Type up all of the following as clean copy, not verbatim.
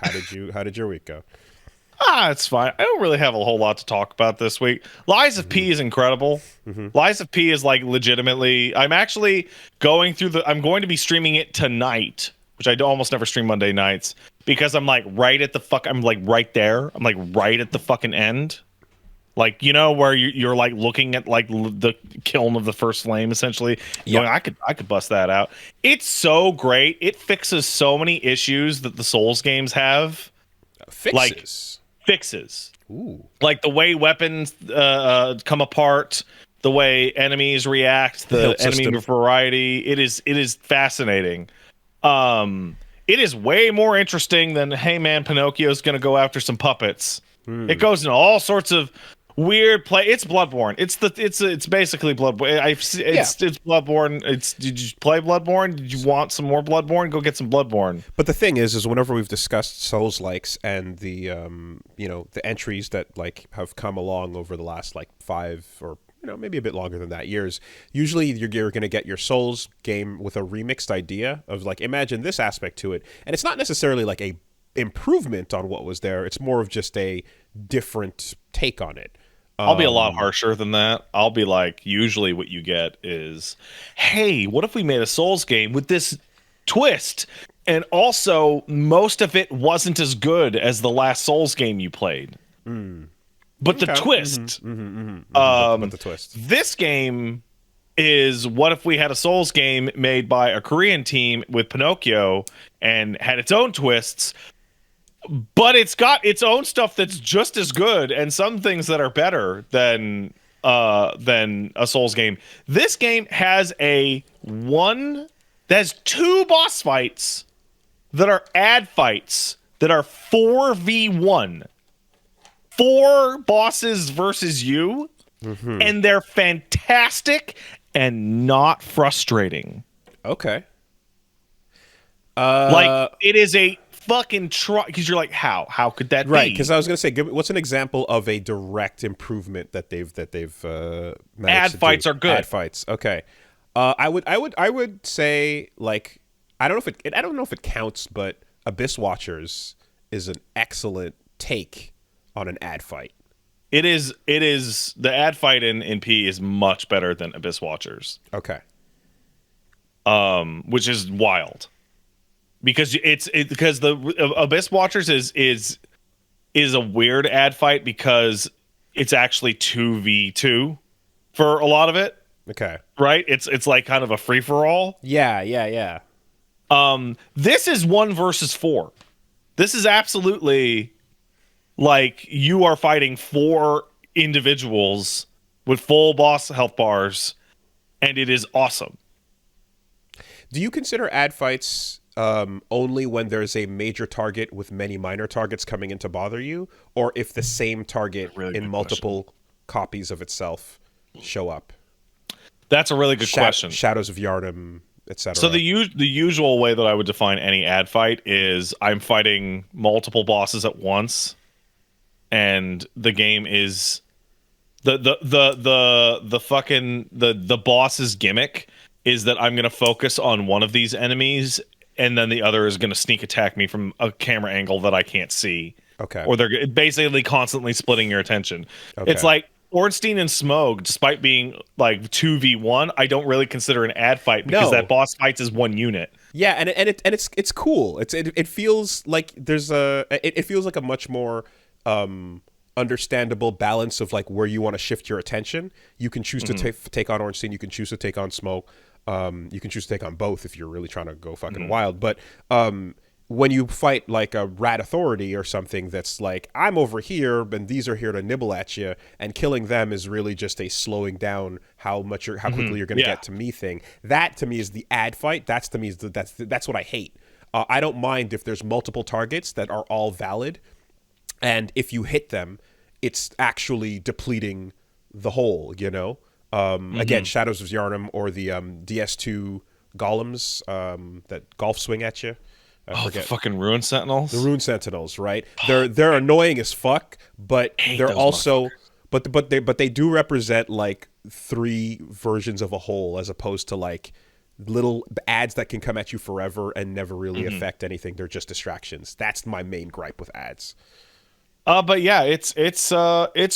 How did your week go? It's fine. I don't really have a whole lot to talk about this week. Lies of P is incredible. Lies of P is like legitimately. I'm actually going through I'm going to be streaming it tonight, which I do almost never stream Monday nights because I'm like right at the I'm like right there. I'm like right at the fucking end. Like, where you're like looking at like the kiln of the first flame, essentially. Yeah. Going, I could bust that out. It's so great. It fixes so many issues that the Souls games have. Fixes. Ooh. Like the way weapons come apart, the way enemies react, the enemy system. variety. It is fascinating. It is way more interesting than, hey man, Pinocchio's gonna go after some puppets. It goes into all sorts of weird play. It's Bloodborne. It's basically Bloodborne. It's Bloodborne. Did you play Bloodborne? Did you want some more Bloodborne? Go get some Bloodborne. But the thing is whenever we've discussed Souls likes and the the entries that like have come along over the last like 5 or maybe a bit longer than that years, usually you're going to get your Souls game with a remixed idea of like, imagine this aspect to it, and it's not necessarily like a improvement on what was there. It's more of just a different take on it. I'll be a lot harsher than that. I'll be like, usually what you get is, hey, what if we made a Souls game with this twist? And also, most of it wasn't as good as the last Souls game you played. But the twist. But the twist. This game is, what if we had a Souls game made by a Korean team with Pinocchio and had its own twists, but it's got its own stuff that's just as good and some things that are better than a Souls game. This game has there's 2 boss fights that are ad fights that are 4v1. 4 bosses versus you, and they're fantastic and not frustrating. Okay. Like, it is a fucking try, because you're like, how could that be? Right, because I was going to say, what's an example of a direct improvement that they've managed ad to fights do? are good. Ad fights, okay. I would say, like, I don't know if it counts, but Abyss Watchers is an excellent take on an ad fight. It is the ad fight in P is much better than Abyss Watchers. Okay. Which is wild. Because because the Abyss Watchers is a weird ad fight because it's actually 2v2 for a lot of it. Okay. Right? It's like kind of a free for all. Yeah. This is 1 versus 4. This is absolutely like you are fighting 4 individuals with full boss health bars, and it is awesome. Do you consider ad fights only when there's a major target with many minor targets coming in to bother you, or if the same target in multiple copies of itself show up? That's a really good question. Shadows of Yharnam, etc. So the usual way that I would define any ad fight is I'm fighting multiple bosses at once, and the game is the boss's gimmick is that I'm going to focus on one of these enemies, and then the other is going to sneak attack me from a camera angle that I can't see. Okay. Or they're basically constantly splitting your attention. Okay. It's like Ornstein and Smough, despite being like 2v1, I don't really consider an ad fight because that boss fights as one unit. Yeah, and it's cool. It feels like it feels like a much more understandable balance of like where you want to shift your attention. You can choose to take on Ornstein, you can choose to take on Smough. You can choose to take on both if you're really trying to go fucking wild. But when you fight like a rat authority or something that's like, I'm over here and these are here to nibble at you, and killing them is really just a slowing down how quickly you're going to get to me thing. That to me is the ad fight. That's to me that's what I hate. I don't mind if there's multiple targets that are all valid, and if you hit them, it's actually depleting the whole, Again, Shadows of Yharnam or the DS2 golems that golf swing at you. The fucking Ruin Sentinels. The Ruin Sentinels, right? They're annoying as fuck, but they're also but they do represent like 3 versions of a whole, as opposed to like little ads that can come at you forever and never really affect anything. They're just distractions. That's my main gripe with ads. But yeah, it's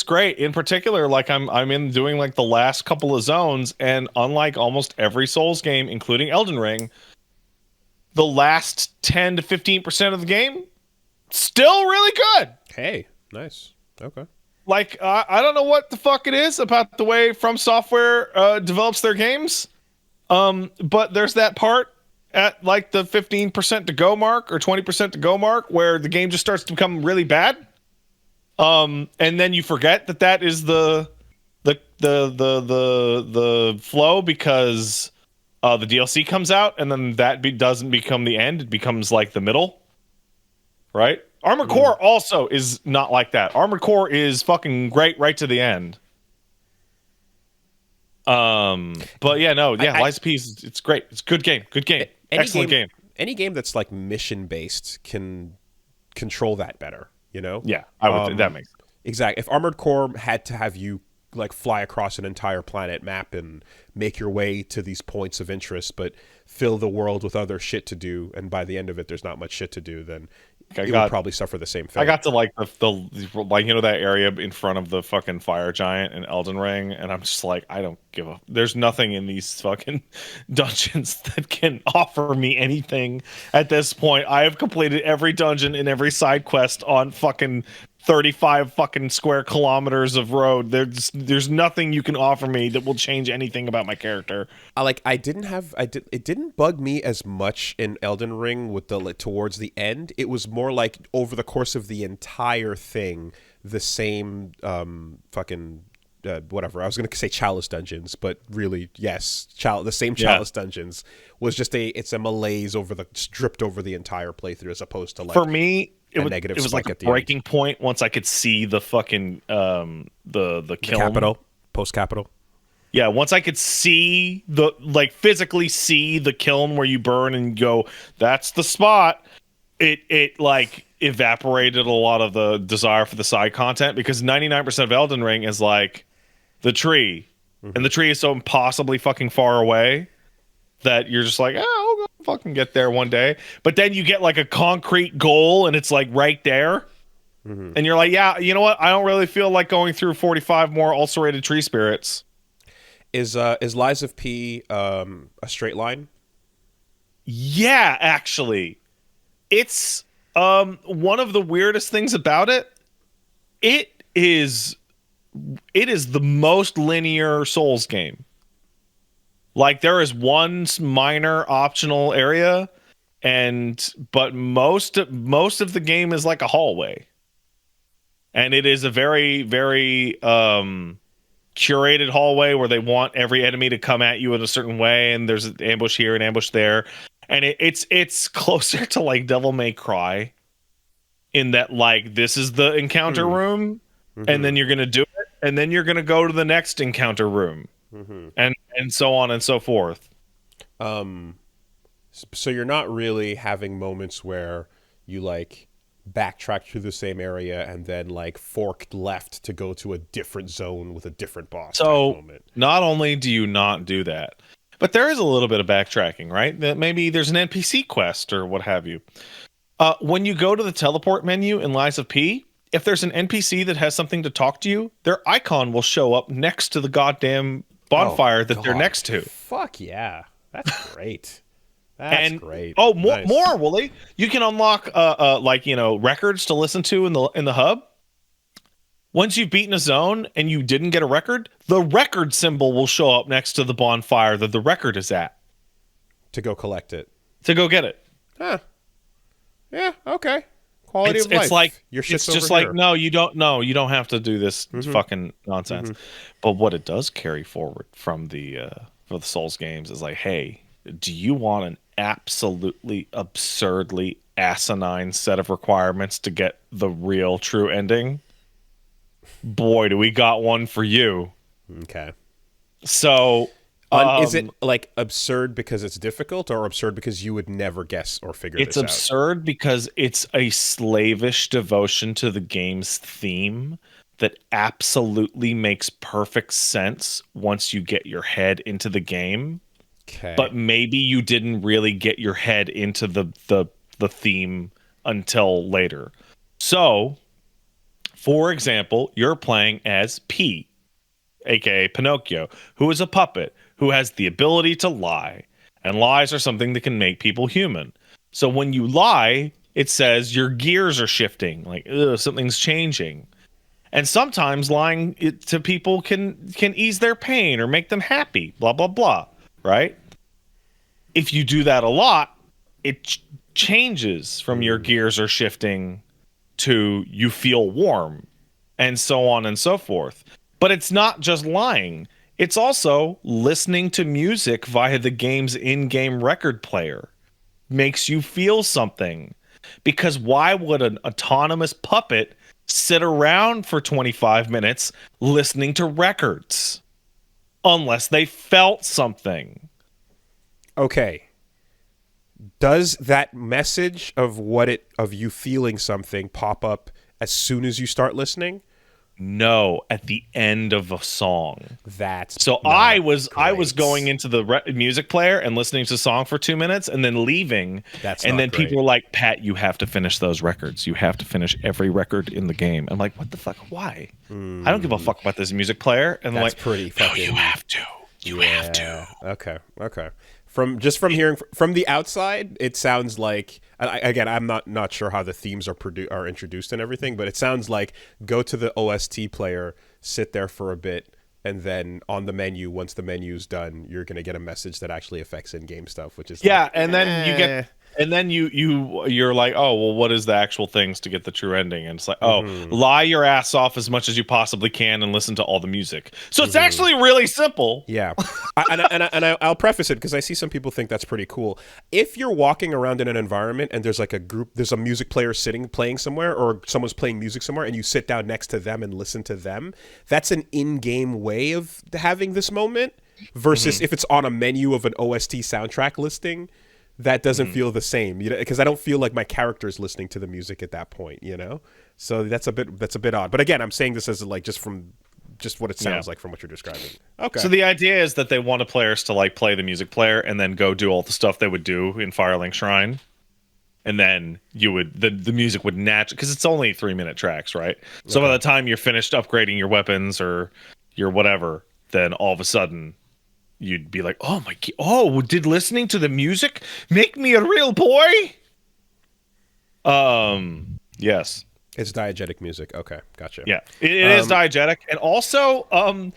great. In particular, like I'm in doing like the last couple of zones, and unlike almost every Souls game, including Elden Ring, the last 10 to 15% of the game still really good. Hey, nice. Okay. Like I don't know what the fuck it is about the way From Software develops their games, but there's that part at like the 15% to go mark or 20% to go mark where the game just starts to become really bad. And then you forget that is the flow because the DLC comes out, and then that doesn't become the end. It becomes like the middle, right? Armored Core also is not like that. Armored Core is fucking great right to the end. But yeah, no, yeah, Lies of P it's great. It's a good game. Good game. Excellent game. Any game that's like mission based can control that better. You know? Yeah, I would. That makes sense. Exactly. If Armored Core had to have you like fly across an entire planet map and make your way to these points of interest, but fill the world with other shit to do, and by the end of it, there's not much shit to do, then it would probably suffer the same fate. I got to like the like that area in front of the fucking fire giant in Elden Ring, and I'm just like, I don't give a. There's nothing in these fucking dungeons that can offer me anything at this point. I have completed every dungeon and every side quest on fucking 35 fucking square kilometers of road. There's nothing you can offer me that will change anything about my character. It didn't bug me as much in Elden Ring with towards the end. It was more like over the course of the entire thing, the same whatever. I was going to say Chalice dungeons, but really, yes, the same Chalice dungeons was just it's a malaise stripped over the entire playthrough, as opposed to like for me. It was like a breaking point once I could see the fucking the kiln. Capital, post capital. Yeah, once I could see physically see the kiln where you burn and go, that's the spot. It like evaporated a lot of the desire for the side content, because 99% of Elden Ring is like the tree, and the tree is so impossibly fucking far away that you're just like, I'll go fucking get there one day. But then you get like a concrete goal, and it's like right there. And you're like, yeah, you know what? I don't really feel like going through 45 more ulcerated tree spirits. Is Lies of P a straight line? Yeah, actually. It's one of the weirdest things about it. It is the most linear Souls game. Like, there is one minor optional area, but most of the game is like a hallway, and it is a very, very curated hallway where they want every enemy to come at you in a certain way, and there's an ambush here and ambush there, and it's closer to like Devil May Cry, in that like this is the encounter room, and then you're gonna do it, and then you're gonna go to the next encounter room. And so on and so forth. So you're not really having moments where you like backtrack through the same area and then like forked left to go to a different zone with a different boss. So not only do you not do that, but there is a little bit of backtracking, right? That maybe there's an NPC quest or what have you. When you go to the teleport menu in Lies of P, if there's an NPC that has something to talk to you, their icon will show up next to the goddamn bonfire they're next to. Fuck yeah, that's great. That's great. Oh, more, Wooly. You can unlock records to listen to in the hub. Once you've beaten a zone and you didn't get a record, the record symbol will show up next to the bonfire that the record is at. To go collect it. To go get it. Huh. Yeah. Okay. Quality of life. It's like your shit's it's just over like here. no, you don't have to do this fucking nonsense. But what it does carry forward from the for the Souls games is like, hey, do you want an absolutely absurdly asinine set of requirements to get the real true ending? Boy, do we got one for you. Okay. So is it like absurd because it's difficult, or absurd because you would never guess or figure this out? It's absurd because it's a slavish devotion to the game's theme that absolutely makes perfect sense once you get your head into the game. Okay. but maybe you didn't really get your head into the theme until later. So, for example, you're playing as P, aka Pinocchio, who is a puppet who has the ability to lie. And lies are something that can make people human. So when you lie, it says your gears are shifting, like something's changing. And sometimes lying to people can ease their pain or make them happy, blah blah blah, right? If you do that a lot, it changes from your gears are shifting to you feel warm, and so on and so forth. But it's not just lying. It's also listening to music via the game's in-game record player. Makes you feel something. Because why would an autonomous puppet sit around for 25 minutes listening to records? Unless they felt something. Okay. Does that message of you feeling something pop up as soon as you start listening? No, at the end of a song. That's so I was going into the music player and listening to a song for 2 minutes and then leaving. And then people were like, Pat, you have to finish those records. You have to finish every record in the game. I'm like, what the fuck? Why? I don't give a fuck about this music player. And that's like, pretty fucking. No, you have to. You have to. Okay. From hearing from the outside, it sounds like, again, I'm not sure how the themes are introduced and everything, but it sounds like go to the OST player, sit there for a bit, and then on the menu, once the menu's done, you're gonna get a message that actually affects in-game stuff, which is and then you get. And then you're like, oh, well, what is the actual things to get the true ending? And it's like, lie your ass off as much as you possibly can and listen to all the music. So it's actually really simple. Yeah. I'll preface it because I see some people think that's pretty cool. If you're walking around in an environment and there's like there's a music player playing somewhere, or someone's playing music somewhere, and you sit down next to them and listen to them, that's an in-game way of having this moment versus if it's on a menu of an OST soundtrack listing. That doesn't feel the same, because I don't feel like my character's listening to the music at that point, So that's a bit odd. But again, I'm saying this as like just what it sounds like from what you're describing. Okay. So the idea is that they want players to like play the music player and then go do all the stuff they would do in Firelink Shrine, and then the music would naturally, because it's only 3-minute tracks, right? So by the time you're finished upgrading your weapons or your whatever, then all of a sudden you'd be like, oh my god, did listening to the music make me a real boy? Yes. It's diegetic music. Okay, gotcha. Yeah, it is diegetic. And also, I'm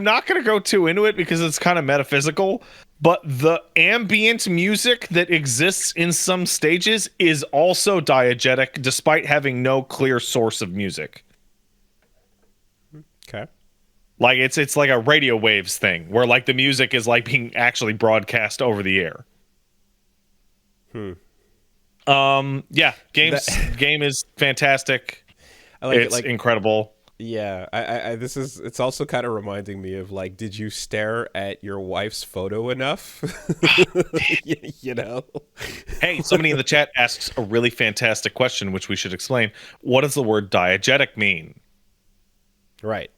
not going to go too into it because it's kind of metaphysical, but the ambient music that exists in some stages is also diegetic, despite having no clear source of music. Okay. Like it's like a radio waves thing where like the music is like being actually broadcast over the air. Yeah, game is fantastic. I like it's incredible. Yeah, it's also kind of reminding me of like, did you stare at your wife's photo enough? Hey, somebody in the chat asks a really fantastic question, which we should explain. What does the word diegetic mean? Right.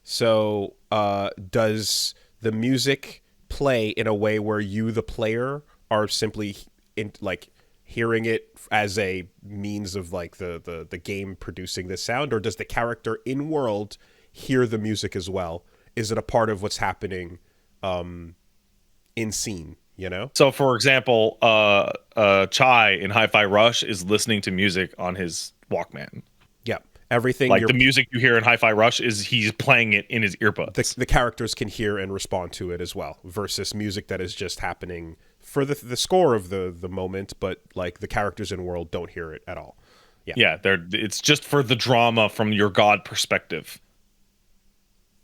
So, does the music play in a way where you, the player, are simply hearing it as a means of like the game producing this sound, or does the character in world hear the music as well? Is it a part of what's happening in scene? So, for example, Chai in Hi-Fi Rush is listening to music on his Walkman. Yeah. Everything like the music you hear in Hi-Fi Rush is he's playing it in his earbuds. The characters can hear and respond to it as well, versus music that is just happening for the score of the moment, but like the characters in world don't hear it at all. Yeah, it's just for the drama from your god perspective.